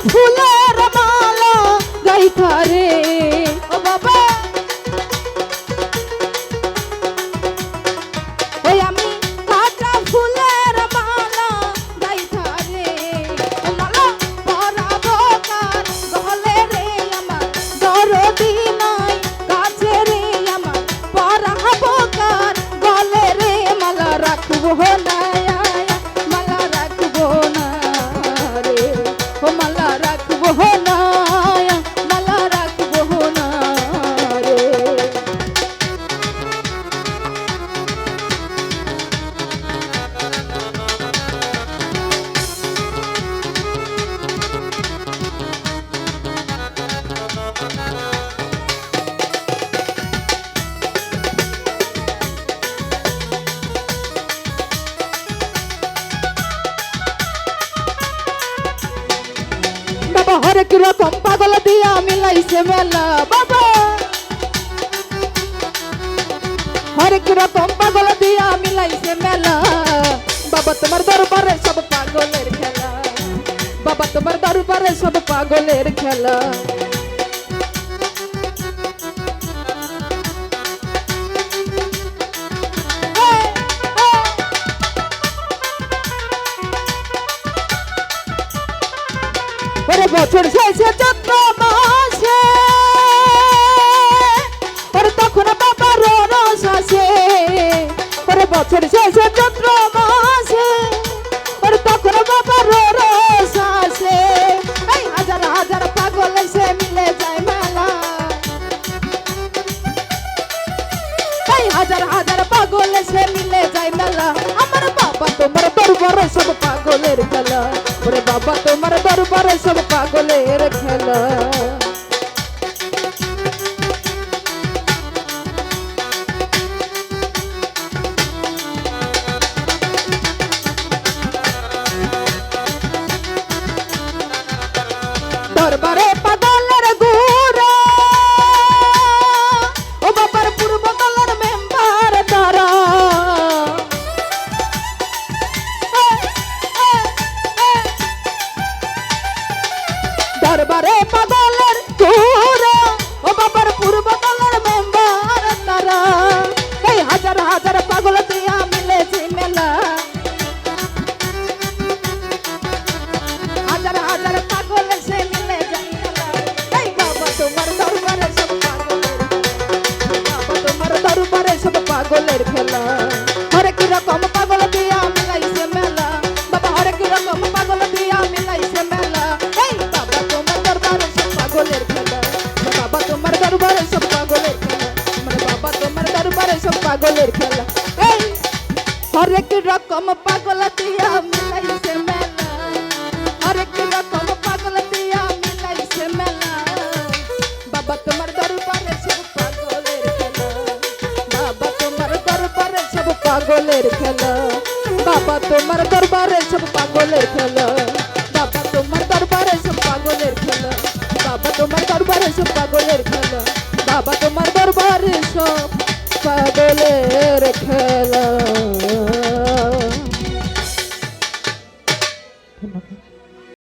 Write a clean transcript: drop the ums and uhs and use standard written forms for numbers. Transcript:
ফুলের মালা গাইথা রে ও বাবা ওই আমি কাটা ফুলের মালা গাইথা রে ও মালা পরাবো কার গলে রে আমার দরদি নাই কাছে রে আমার পরাবো কার গলে রে মালা রাখবো না মালা রাখবো না রে ও মালা রাখবো না মালা রাখবো না রে বাবা হরেক রকম পাগল দিয়া মিলাইছে মেলা বাবা হরেক রকম পাগল দিয়া মিলাইছে মেলা বাবা তোমার দরবারে সব পাগলের খেলা বাবা তোমার দরবারে সব পাগলের খেলা ওরে বছর শেষে চৈত্র মাসে ওরে তখন বাবার রস আসে ওরে বছর শেষে চৈত্র মাসে ওরে তখন বাবার রস আসে এই হাজার হাজার পাগল এসে মিলে যায় মেলা এই হাজার হাজার পাগল এসে মিলে যায় মেলা আমার বাবা তোমার দরবারে সব পাগলের খেলা ওরে বাবা তোমার দরবারে সব পাগলের খেলা দরবারে পাগলের গুরা ও বাবার পূর্ব দলের মেম্বার তারা দরবারে পাগলের গুরা ও বাবার পূর্ব দলের মেম্বার তারা এই হাজার হাজার পাগল দিয়া মিলেছে মেলা হাজার হাজার পাগল এসে মিলে যায় মেলা এই বাবা তোমার দরবারে সব পাগলের বাবা তোমার দরবারে সব পাগলের খেলা হরেক রকম পাগল দিয়া মিলাইছে মেলা বাবা হরেক রকম পাগল দিয়া মিলাইছে মেলা এই বাবা তোমার দরবারে সব পাগলের খেলা বাবা তোমার দরবারে সব পাগলের খেলা বাবা তোমার দরবারে সব পাগলের খেলা এই হরেক রকম পাগল দিয়া মিলাইছে মেলা হরেক রকম পাগল দিয়া মিলাইছে মেলা বাবা তোমার দরবারে সব পাগলের খেলা বাবা তোমার দরবারে সব পাগলের খেলা বাবা তোমার দরবারে সব পাগলের খেলা বাবা তোমার দরবারে সব পাগলের খেলা বাবা তোমার দরবারে সব পাগলের খেলা বাবা তোমার দরবারে সব পাগলের খেলা